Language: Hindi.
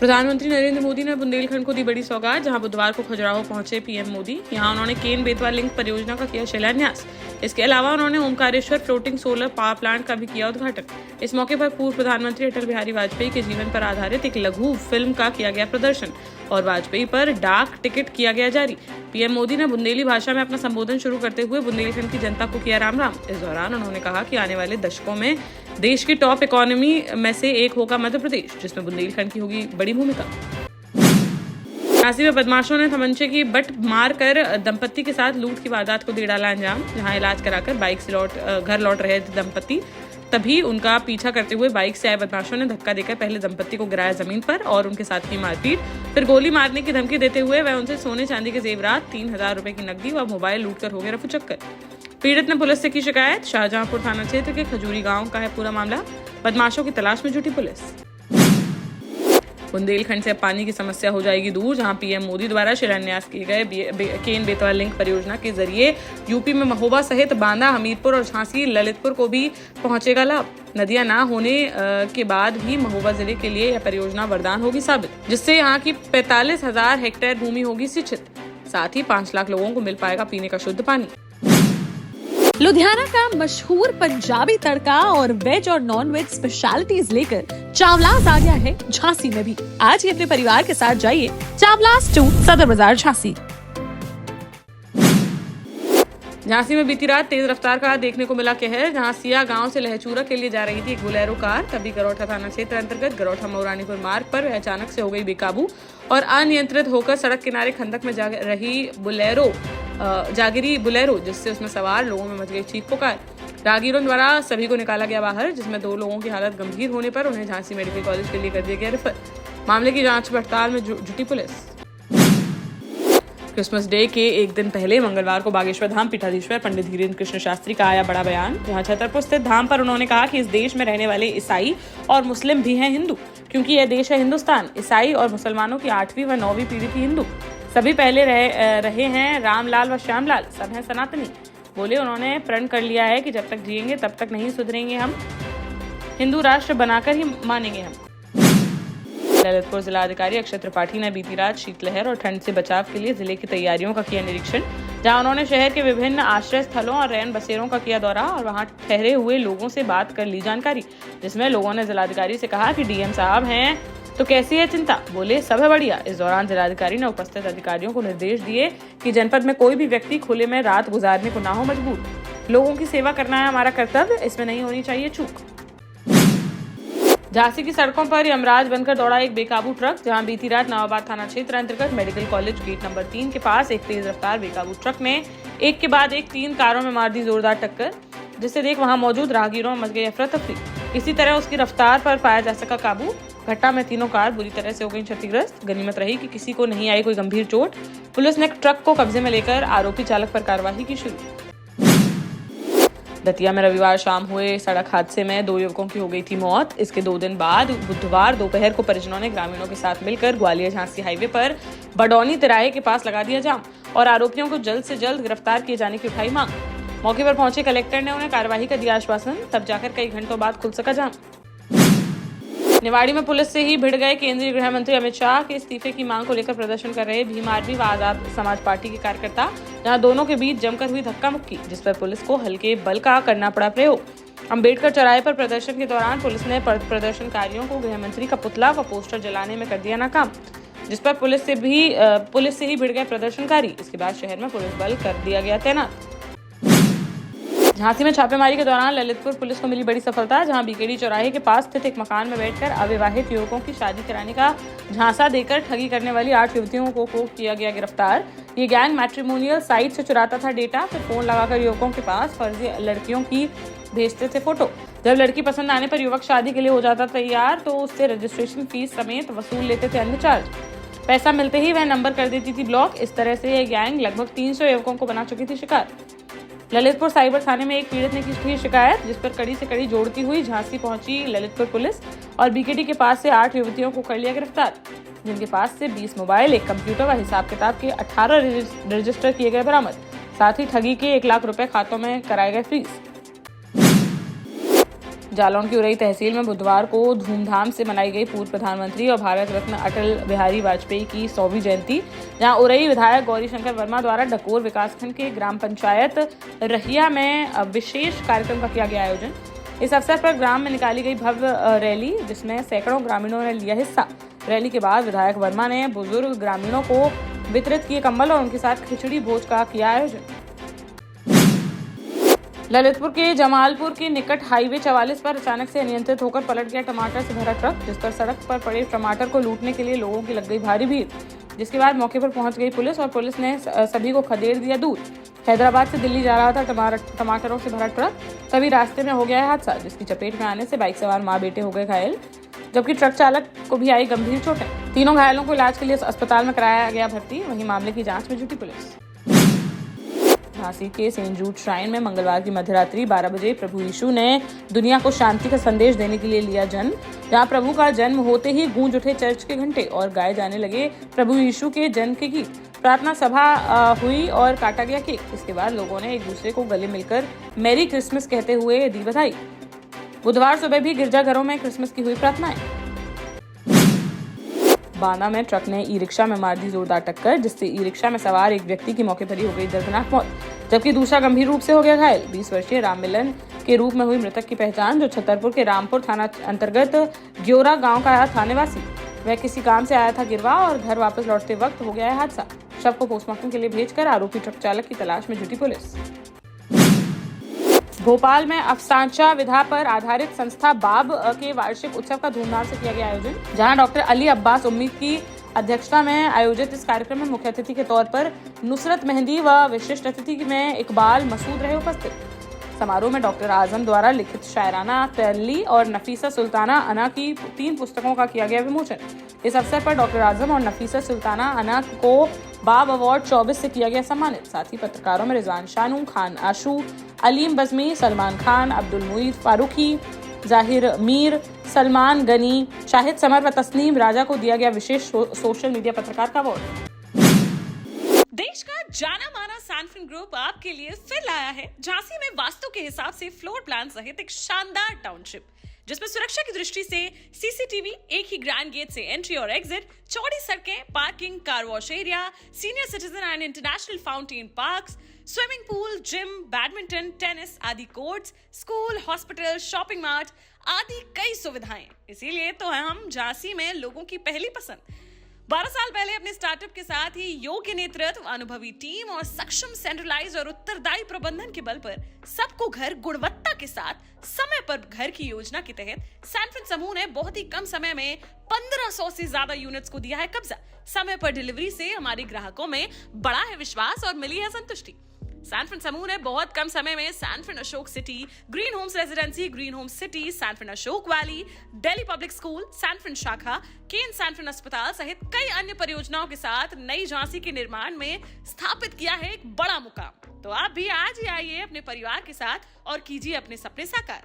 प्रधानमंत्री नरेंद्र मोदी ने बुंदेलखंड को दी बड़ी सौगात। जहां बुधवार को खजुराहो पहुंचे पीएम मोदी, यहां उन्होंने केन बेतवा लिंक परियोजना का किया शिलान्यास। इसके अलावा उन्होंने Omkareshwar floating solar power plant का भी किया उद्घाटन। इस मौके पर पूर्व प्रधानमंत्री अटल बिहारी वाजपेयी के जीवन पर आधारित एक लघु फिल्म का किया गया प्रदर्शन और वाजपेयी पर डाक टिकट किया गया जारी। पीएम मोदी ने बुंदेली भाषा में अपना संबोधन शुरू करते हुए बुंदेलखंड की जनता को किया राम राम। इस दौरान उन्होंने कहा कि आने वाले दशकों में देश की टॉप इकोनॉमी में से एक होगा मध्य प्रदेश, जिसमें बुंदेलखंड की होगी बड़ी भूमिका। झांसी में बदमाशों ने तमंचे की बट मारकर दंपत्ति के साथ लूट की वारदात को दे डाला अंजाम। जहां इलाज कराकर बाइक से घर लौट रहे दंपत्ति, तभी उनका पीछा करते हुए बाइक से आए बदमाशों ने धक्का देकर पहले दंपत्ति को गिराया जमीन पर और उनके साथ की मारपीट, फिर गोली मारने की धमकी देते हुए वह उनसे सोने चांदी के जेवरात, 3,000 रुपए की नकदी व मोबाइल लूटकर हो गए रफूचक्कर। पीड़ित ने पुलिस से की शिकायत। शाहजहांपुर थाना क्षेत्र के खजूरी गांव का है पूरा मामला। बदमाशों की तलाश में जुटी पुलिस। बुंदेलखंड से अब पानी की समस्या हो जाएगी दूर। जहां पीएम मोदी द्वारा शिलान्यास किए गए केन बेतवा लिंक परियोजना के जरिए यूपी में महोबा सहित बांदा, हमीरपुर और झांसी, ललितपुर को भी पहुंचेगा लाभ। नदियां ना होने के बाद भी महोबा जिले के लिए यह परियोजना वरदान होगी साबित, जिससे यहाँ की 45,000 हेक्टेयर भूमि होगी सिंचित। साथ ही 5 लाख लोगों को मिल पाएगा पीने का शुद्ध पानी। लुधियाना का मशहूर पंजाबी तड़का और वेज और नॉन वेज स्पेशलिटीज लेकर चावलास आ गया है झांसी में भी। आज ही अपने परिवार के साथ जाइए चावलास 2 सदर बाजार झांसी। झांसी में बीती रात तेज रफ्तार कार देखने को मिला कहर। जहां सिया गांव से लहचूरा के लिए जा रही थी एक बोलेरो कार, तभी गरौठा थाना क्षेत्र अंतर्गत गरौठा मौरानीपुर मार्ग पर वह अचानक से हो गई बेकाबू और अनियंत्रित होकर सड़क किनारे खंदक में जा रही जागिरी बुलेरो, जिससे उसमें सवार लोगों में मच गई चीख पुकार। राहगीरों द्वारा सभी को निकाला गया बाहर, जिसमें 2 लोगों की हालत गंभीर होने पर उन्हें झांसी मेडिकल कॉलेज के लिए कर दिया गया रेफर। मामले की जांच पड़ताल में जुटी पुलिस। क्रिसमस डे के एक दिन पहले मंगलवार को बागेश्वर धाम पीठाधीश्वर पंडित धीरेन्द्र कृष्ण शास्त्री का आया बड़ा बयान। जहां छतरपुर स्थित धाम पर उन्होंने कहा कि इस देश में रहने वाले ईसाई और मुस्लिम भी हैं हिंदू, क्योंकि यह देश है हिंदुस्तान। ईसाई और मुसलमानों की 8वीं व 9वीं पीढ़ी थी हिंदू। सभी पहले रहे हैं रामलाल व श्यामलाल, सब हैं सनातनी। बोले उन्होंने प्रण कर लिया है कि जब तक जिएंगे तब तक नहीं सुधरेंगे हम, हिंदू राष्ट्र बनाकर ही मानेंगे हम। ललितपुर जिलाधिकारी अक्षय त्रिपाठी ने बीती रात शीतलहर और ठंड से बचाव के लिए जिले की तैयारियों का किया निरीक्षण। जहां उन्होंने शहर के विभिन्न आश्रय स्थलों और रैन बसेरों का किया दौरा और वहां ठहरे हुए लोगों से बात कर ली जानकारी, जिसमें लोगों ने जिलाधिकारी से कहा कि डीएम साहब हैं तो कैसी है चिंता। बोले सब है बढ़िया। इस दौरान जिलाधिकारी ने उपस्थित अधिकारियों को निर्देश दिए कि जनपद में कोई भी व्यक्ति खुले में रात गुजारने को ना हो मजबूर। लोगों की सेवा करना है हमारा कर्तव्य, इसमें नहीं होनी चाहिए चूक। झांसी की सड़कों पर यमराज बनकर दौड़ा एक बेकाबू ट्रक। जहां बीती रात नवाबाद थाना क्षेत्र अंतर्गत मेडिकल कॉलेज गेट नंबर 3 के पास एक तेज रफ्तार बेकाबू ट्रक ने एक के बाद एक 3 कारों में मार दी जोरदार टक्कर, जिससे देख वहां मौजूद राहगीरों में मच गई अफरा तफरी। किसी तरह उसकी रफ्तार पर पाया जा सका काबू। घटना में 3 कार बुरी तरह से हो गई क्षतिग्रस्त। गनीमत रही कि किसी को नहीं आई कोई गंभीर चोट। पुलिस ने ट्रक को कब्जे में लेकर आरोपी चालक पर कार्रवाई की शुरू। दतिया में रविवार शाम हुए सड़क हादसे में 2 युवकों की हो गई थी मौत। इसके 2 दिन बाद बुधवार दोपहर को परिजनों ने ग्रामीणों के साथ मिलकर ग्वालियर झांसी हाईवे पर बडौनी तिराहे के पास लगा दिया जाम और आरोपियों को जल्द से जल्द गिरफ्तार किए जाने की उठाई मांग। मौके पर पहुंचे कलेक्टर ने उन्हें कार्यवाही का दिया आश्वासन, तब जाकर कई घंटों बाद खुल सका जाम। निवाड़ी में पुलिस से ही भिड़ गए केंद्रीय गृह मंत्री अमित शाह के इस्तीफे की मांग को लेकर प्रदर्शन कर रहे भीम आर्मी व आजाद समाज पार्टी के कार्यकर्ता। जहां दोनों के बीच जमकर हुई धक्का मुक्की, जिस पर पुलिस को हल्के बल का करना पड़ा प्रयोग। अम्बेडकर चौराहे पर प्रदर्शन के दौरान पुलिस ने प्रदर्शनकारियों को गृह मंत्री का पुतला व पोस्टर जलाने में कर दिया नाकाम, जिस पर पुलिस से ही भिड़ गए प्रदर्शनकारी। इसके बाद शहर में पुलिस बल कर दिया गया तैनात। झांसी में छापेमारी के दौरान ललितपुर पुलिस को मिली बड़ी सफलता। जहां बीकेडी चौराहे के पास स्थित एक मकान में बैठकर अविवाहित युवकों की शादी कराने का झांसा देकर ठगी करने वाली 8 युवतियों को किया गया गिरफ्तार। ये गैंग मैट्रिमोनियल साइट से चुराता था डेटा, फिर फोन लगाकर युवकों के पास फर्जी लड़कियों की भेजते थे फोटो। जब लड़की पसंद आने पर युवक शादी के लिए हो जाता तैयार तो उससे रजिस्ट्रेशन फीस समेत वसूल लेते थे अन्य चार्ज। पैसा मिलते ही वह नंबर कर देती थी ब्लॉक। इस तरह से यह गैंग लगभग 300 युवकों को बना चुकी थी शिकार। ललितपुर साइबर थाने में एक पीड़ित ने की थी शिकायत, जिस पर कड़ी से कड़ी जोड़ती हुई झांसी पहुंची ललितपुर पुलिस और बीकेडी के पास से 8 युवतियों को कर लिया गिरफ्तार, जिनके पास से 20 मोबाइल, 1 कंप्यूटर व हिसाब किताब के 18 रजिस्टर किए गए बरामद। साथ ही ठगी के 1 लाख रुपए खातों में कराए गए फ्रीज। जालौन की उरई तहसील में बुधवार को धूमधाम से मनाई गई पूर्व प्रधानमंत्री और भारत रत्न अटल बिहारी वाजपेयी की 100वीं जयंती, जहां उरई विधायक गौरीशंकर वर्मा द्वारा डकोर विकासखंड के ग्राम पंचायत रहिया में विशेष कार्यक्रम का किया गया आयोजन। इस अवसर पर ग्राम में निकाली गई भव्य रैली, जिसमें सैकड़ों ग्रामीणों ने लिया हिस्सा। रैली के बाद विधायक वर्मा ने बुजुर्ग ग्रामीणों को वितरित किए कंबल और उनके साथ खिचड़ी भोज का किया आयोजन। ललितपुर के जमालपुर के निकट हाईवे 44 पर अचानक से अनियंत्रित होकर पलट गया टमाटर से भरा ट्रक, जिस पर सड़क पर पड़े टमाटर को लूटने के लिए लोगों की लग गई भारी भीड़, जिसके बाद मौके पर पहुंच गई पुलिस और पुलिस ने सभी को खदेड़ दिया दूर। हैदराबाद से दिल्ली जा रहा था टमाटरों से भरा ट्रक, तभी रास्ते में हो गया है हादसा, जिसकी चपेट में आने से बाइक सवार मां बेटे हो गए घायल, जबकि ट्रक चालक को भी आई गंभीर चोटें। तीनों घायलों को इलाज के लिए अस्पताल में कराया गया भर्ती। वहीं मामले की जांच में जुटी पुलिस। झांसी के सेंट जूड श्राइन में मंगलवार की मध्यरात्रि 12 बजे प्रभु यीशु ने दुनिया को शांति का संदेश देने के लिए लिया जन्म, जहां प्रभु का जन्म होते ही गूंज उठे चर्च के घंटे और गाए जाने लगे प्रभु यीशु के जन्म के गीत। प्रार्थना सभा हुई और काटा गया केक। इसके बाद लोगों ने एक दूसरे को गले मिलकर मैरी क्रिसमस कहते हुए दी बधाई। बुधवार सुबह भी गिरजाघरों में क्रिसमस की हुई प्रार्थनाएं। बांदा में ट्रक ने ई रिक्शा में मार दी जोरदार टक्कर, जिससे ई रिक्शा में सवार एक व्यक्ति की मौके पर ही हो गई दर्दनाक मौत, जबकि दूसरा गंभीर रूप से हो गया घायल। 20 वर्षीय राममिलन के रूप में हुई मृतक की पहचान, जो छतरपुर के रामपुर थाना अंतर्गत ग्योरा गांव का था निवासी। वह किसी काम से आया था गिरवा और घर वापस लौटते वक्त हो गया है हादसा। शव को पोस्टमार्टम के लिए भेजकर आरोपी ट्रक चालक की तलाश में जुटी पुलिस। भोपाल में अफसांचा विधा पर आधारित संस्था बाब के वार्षिक उत्सव का धूमधाम से किया गया आयोजन, जहां डॉक्टर अली अब्बास उम्मीद की अध्यक्षता में आयोजित इस कार्यक्रम में मुख्य अतिथि के तौर पर नुसरत मेहंदी व विशिष्ट अतिथि में इकबाल मसूद रहे उपस्थित। समारोह में डॉक्टर आजम द्वारा लिखित शायराना तैरली और नफीसा सुल्ताना अना की 3 पुस्तकों का किया गया विमोचन। इस अवसर पर डॉक्टर आजम और नफीसा सुल्ताना अना को बाब अवार्ड 24 से किया गया सम्मानित। साथ ही पत्रकारों में रिजवान शानू, खान आशू, अलीम बज़मी, सलमान खान, अब्दुल मुईद फारूकी, जाहिर मीर, सलमान गनी, शाहिद समर व तस्नीम राजा को दिया गया विशेष सोशल मीडिया पत्रकार का अवार्ड। देश का जाना माना सैनफिन ग्रुप आपके लिए फिर लाया है झांसी में वास्तु के हिसाब से फ्लोर प्लान सहित एक शानदार टाउनशिप, जिसमें सुरक्षा की दृष्टि से सीसीटीवी, एक ही ग्रैंड गेट से एंट्री और एग्जिट, चौड़ी सड़कें, parking, car wash area, senior citizen and international fountain parks, swimming pool, gym, badminton, tennis आदि courts, school, hospital, shopping mart आदि कई सुविधाएं। इसीलिए तो हम झांसी में लोगों की पहली पसंद। 12 साल पहले अपने स्टार्टअप के साथ ही योग्य नेतृत्व, अनुभवी टीम और सक्षम सेंट्रलाइज और उत्तरदायी प्रबंधन के बल पर सबको घर गुणवत्ता के साथ समय पर घर की योजना के तहत सैनफिन समूह ने बहुत ही कम समय में 1500 से ज्यादा यूनिट्स को दिया है कब्जा। समय पर डिलीवरी से हमारे ग्राहकों में बड़ा है विश्वास और मिली है संतुष्टि। सैनफिन समूह ने बहुत कम समय में Sanfin Ashok city, green homes residency, green homes city, Sanfin Ashok valley, Delhi public school, Sanfin शाखा, केन सैनफिन अस्पताल सहित कई अन्य परियोजनाओं के साथ नई झांसी के निर्माण में स्थापित किया है एक बड़ा मुकाम। तो आप भी आज ही आइए अपने परिवार के साथ और कीजिए अपने सपने साकार।